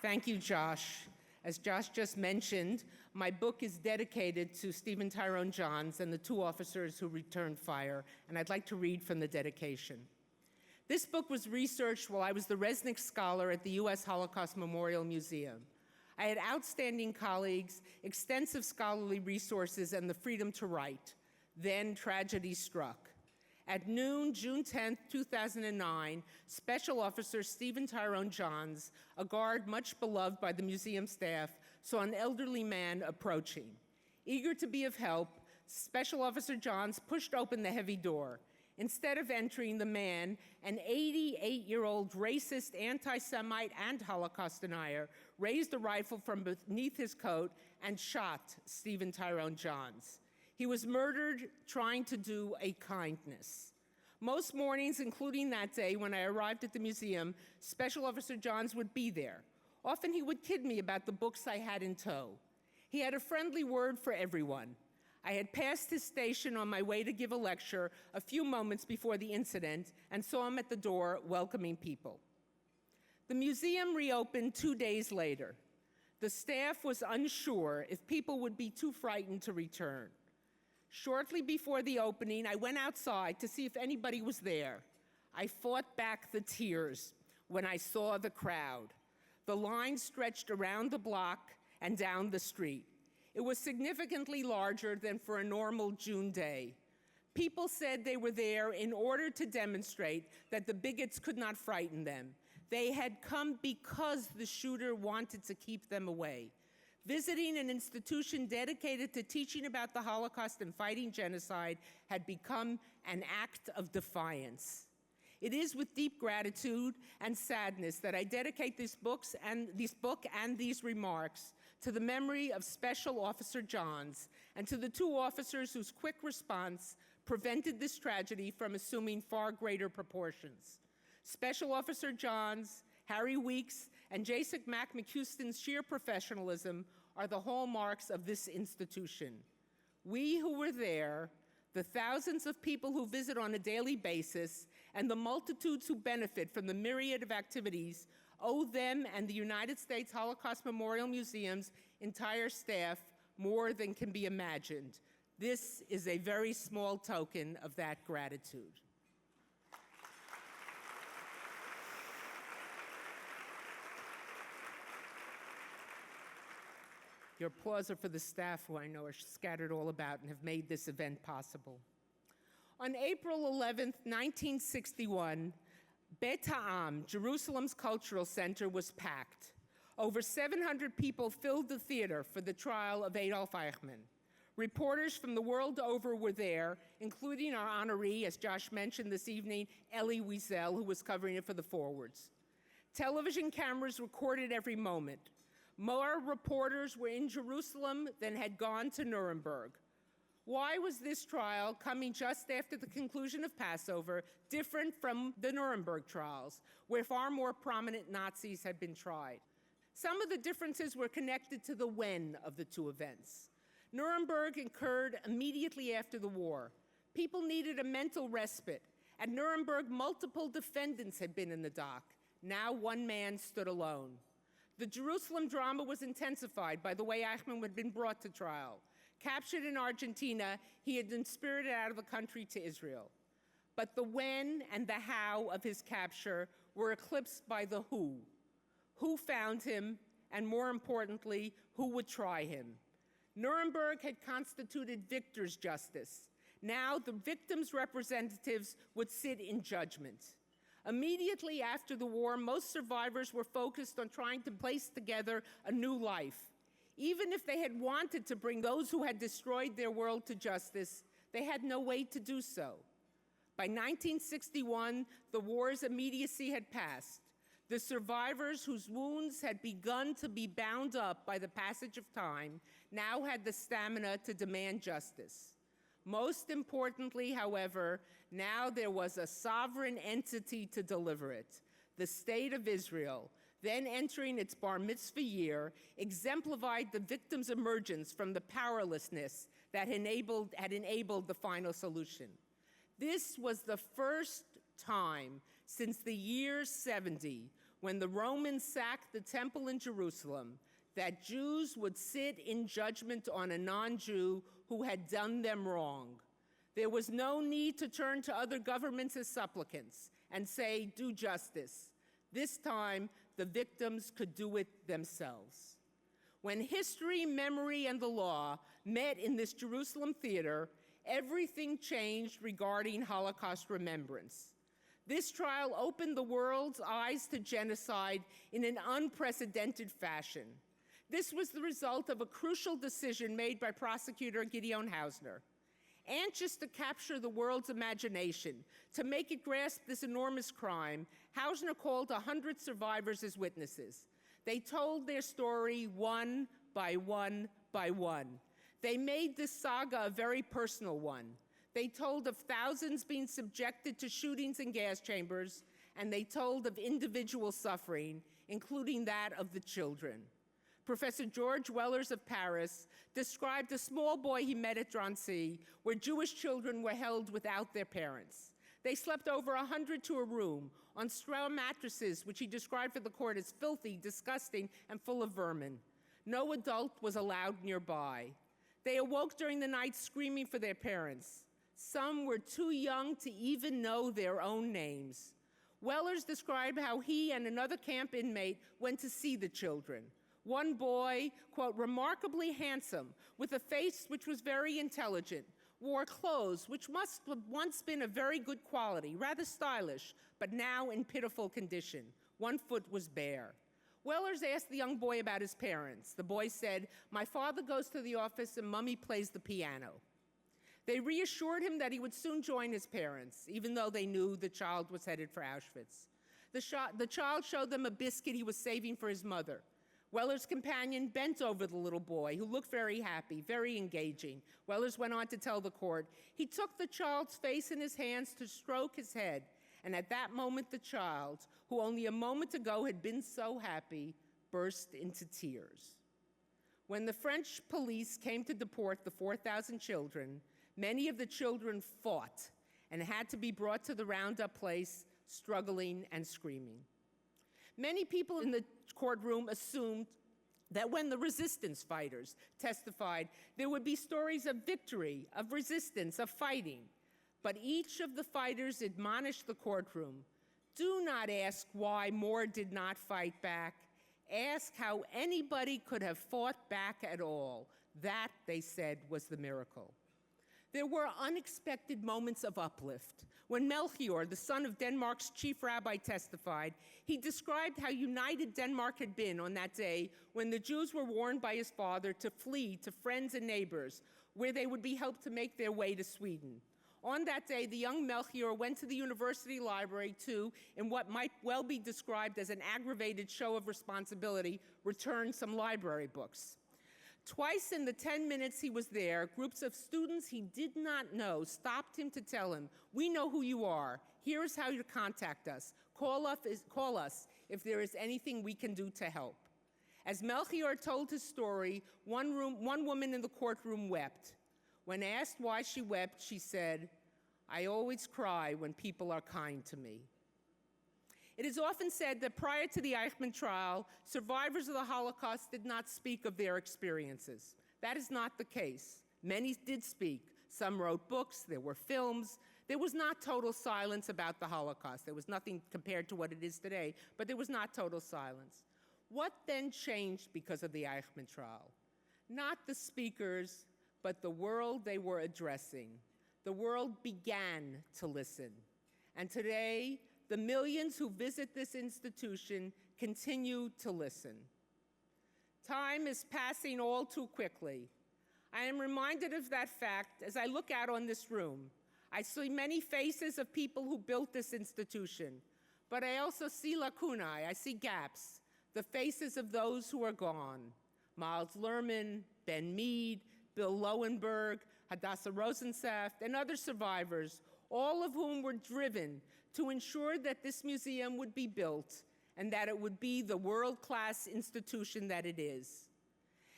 Thank you, Josh. As Josh just mentioned, my book is dedicated to Stephen Tyrone Johns and the two officers who returned fire, and I'd like to read from the dedication. This book was researched while I was the Resnick Scholar at the US Holocaust Memorial Museum. I had outstanding colleagues, extensive scholarly resources, and the freedom to write. Then tragedy struck. At noon, June 10, 2009, Special Officer Stephen Tyrone Johns, a guard much beloved by the museum staff, saw an elderly man approaching. Eager to be of help, Special Officer Johns pushed open the heavy door. Instead of entering, the man, an 88-year-old racist, anti-Semite, and Holocaust denier, raised a rifle from beneath his coat and shot Stephen Tyrone Johns. He was murdered trying to do a kindness. Most mornings, including that day when I arrived at the museum, Special Officer Johns would be there. Often he would kid me about the books I had in tow. He had a friendly word for everyone. I had passed his station on my way to give a lecture a few moments before the incident and saw him at the door welcoming people. The museum reopened 2 days later. The staff was unsure if people would be too frightened to return. Shortly before the opening, I went outside to see if anybody was there. I fought back the tears when I saw the crowd. The line stretched around the block and down the street. It was significantly larger than for a normal June day. People said they were there in order to demonstrate that the bigots could not frighten them. They had come because the shooter wanted to keep them away. Visiting an institution dedicated to teaching about the Holocaust and fighting genocide had become an act of defiance. It is with deep gratitude and sadness that I dedicate this book and these remarks to the memory of Special Officer Johns and to the two officers whose quick response prevented this tragedy from assuming far greater proportions. Special Officer Johns, Harry Weeks, and Jacek McHuston's sheer professionalism are the hallmarks of this institution. We who were there, the thousands of people who visit on a daily basis, and the multitudes who benefit from the myriad of activities owe them and the United States Holocaust Memorial Museum's entire staff more than can be imagined. This is a very small token of that gratitude. Your applause are for the staff, who I know are scattered all about and have made this event possible. On April 11, 1961, Bet Ha'am, Jerusalem's cultural center, was packed. Over 700 people filled the theater for the trial of Adolf Eichmann. Reporters from the world over were there, including our honoree, as Josh mentioned this evening, Elie Wiesel, who was covering it for the forwards. Television cameras recorded every moment. More reporters were in Jerusalem than had gone to Nuremberg. Why was this trial, coming just after the conclusion of Passover, different from the Nuremberg trials, where far more prominent Nazis had been tried? Some of the differences were connected to the when of the two events. Nuremberg occurred immediately after the war. People needed a mental respite. At Nuremberg, multiple defendants had been in the dock. Now one man stood alone. The Jerusalem drama was intensified by the way Eichmann had been brought to trial. Captured in Argentina, he had been spirited out of the country to Israel. But the when and the how of his capture were eclipsed by the who. Who found him, and more importantly, who would try him. Nuremberg had constituted victor's justice. Now the victim's representatives would sit in judgment. Immediately after the war, most survivors were focused on trying to place together a new life. Even if they had wanted to bring those who had destroyed their world to justice, they had no way to do so. By 1961, the war's immediacy had passed. The survivors whose wounds had begun to be bound up by the passage of time now had the stamina to demand justice. Most importantly, however, now there was a sovereign entity to deliver it. The State of Israel, then entering its bar mitzvah year, exemplified the victim's emergence from the powerlessness that had enabled the final solution. This was the first time since the year 70 when the Romans sacked the temple in Jerusalem, that Jews would sit in judgment on a non-Jew who had done them wrong. There was no need to turn to other governments as supplicants and say, do justice. This time, the victims could do it themselves. When history, memory, and the law met in this Jerusalem theater, everything changed regarding Holocaust remembrance. This trial opened the world's eyes to genocide in an unprecedented fashion. This was the result of a crucial decision made by prosecutor Gideon Hausner. Anxious to capture the world's imagination, to make it grasp this enormous crime, Hausner called 100 survivors as witnesses. They told their story one by one by one. They made this saga a very personal one. They told of thousands being subjected to shootings in gas chambers, and they told of individual suffering, including that of the children. Professor George Wellers of Paris described a small boy he met at Drancy, where Jewish children were held without their parents. They slept over 100 to a room on straw mattresses, which he described for the court as filthy, disgusting, and full of vermin. No adult was allowed nearby. They awoke during the night screaming for their parents. Some were too young to even know their own names. Wellers described how he and another camp inmate went to see the children. One boy, quote, remarkably handsome, with a face which was very intelligent, wore clothes which must have once been of very good quality, rather stylish, but now in pitiful condition. One foot was bare. Wellers asked the young boy about his parents. The boy said, "My father goes to the office and Mummy plays the piano." They reassured him that he would soon join his parents, even though they knew the child was headed for Auschwitz. The child showed them a biscuit he was saving for his mother. Wellers' companion bent over the little boy, who looked very happy, very engaging. Wellers went on to tell the court, he took the child's face in his hands to stroke his head, and at that moment the child, who only a moment ago had been so happy, burst into tears. When the French police came to deport the 4,000 children, many of the children fought and had to be brought to the roundup place, struggling and screaming. Many people in the courtroom assumed that when the resistance fighters testified, there would be stories of victory, of resistance, of fighting. But each of the fighters admonished the courtroom, do not ask why more did not fight back. Ask how anybody could have fought back at all. That, they said, was the miracle. There were unexpected moments of uplift. When Melchior, the son of Denmark's chief rabbi, testified, he described how united Denmark had been on that day when the Jews were warned by his father to flee to friends and neighbors, where they would be helped to make their way to Sweden. On that day, the young Melchior went to the university library to, in what might well be described as an aggravated show of responsibility, return some library books. Twice in the 10 minutes he was there, groups of students he did not know stopped him to tell him, we know who you are. Here is how to contact us. Call us if there is anything we can do to help. As Melchior told his story, one woman in the courtroom wept. When asked why she wept, she said, I always cry when people are kind to me. It is often said that prior to the Eichmann trial, survivors of the Holocaust did not speak of their experiences. That is not the case. Many did speak. Some wrote books, there were films. There was not total silence about the Holocaust. There was nothing compared to what it is today, but there was not total silence. What then changed because of the Eichmann trial? Not the speakers, but the world they were addressing. The world began to listen. And today, the millions who visit this institution continue to listen. Time is passing all too quickly. I am reminded of that fact as I look out on this room. I see many faces of people who built this institution, but I also see lacunae, I see gaps, the faces of those who are gone. Miles Lerman, Ben Mead, Bill Lowenberg, Hadassah Rosensaft, and other survivors, all of whom were driven to ensure that this museum would be built and that it would be the world-class institution that it is.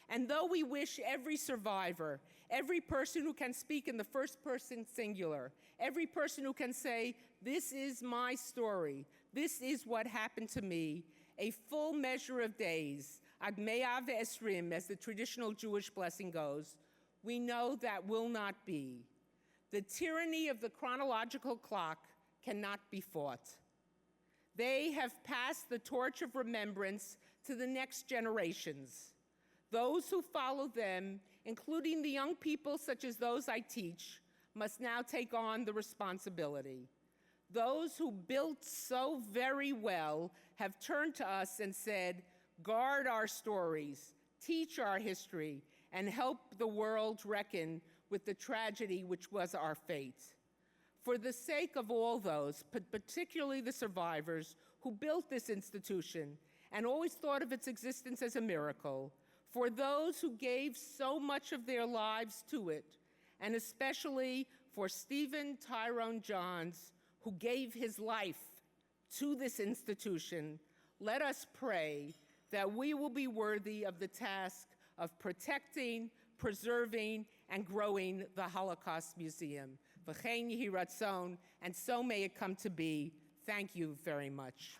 And though we wish every survivor, every person who can speak in the first person singular, every person who can say, this is my story, this is what happened to me, a full measure of days, ad 120, as the traditional Jewish blessing goes, we know that will not be. The tyranny of the chronological clock cannot be fought. They have passed the torch of remembrance to the next generations. Those who follow them, including the young people such as those I teach, must now take on the responsibility. Those who built so very well have turned to us and said, guard our stories, teach our history, and help the world reckon with the tragedy which was our fate. For the sake of all those, particularly the survivors who built this institution and always thought of its existence as a miracle, for those who gave so much of their lives to it, and especially for Stephen Tyrone Johns, who gave his life to this institution, let us pray that we will be worthy of the task of protecting, preserving, and growing the Holocaust Museum. V'chein yehi ratzon, and so may it come to be. Thank you very much.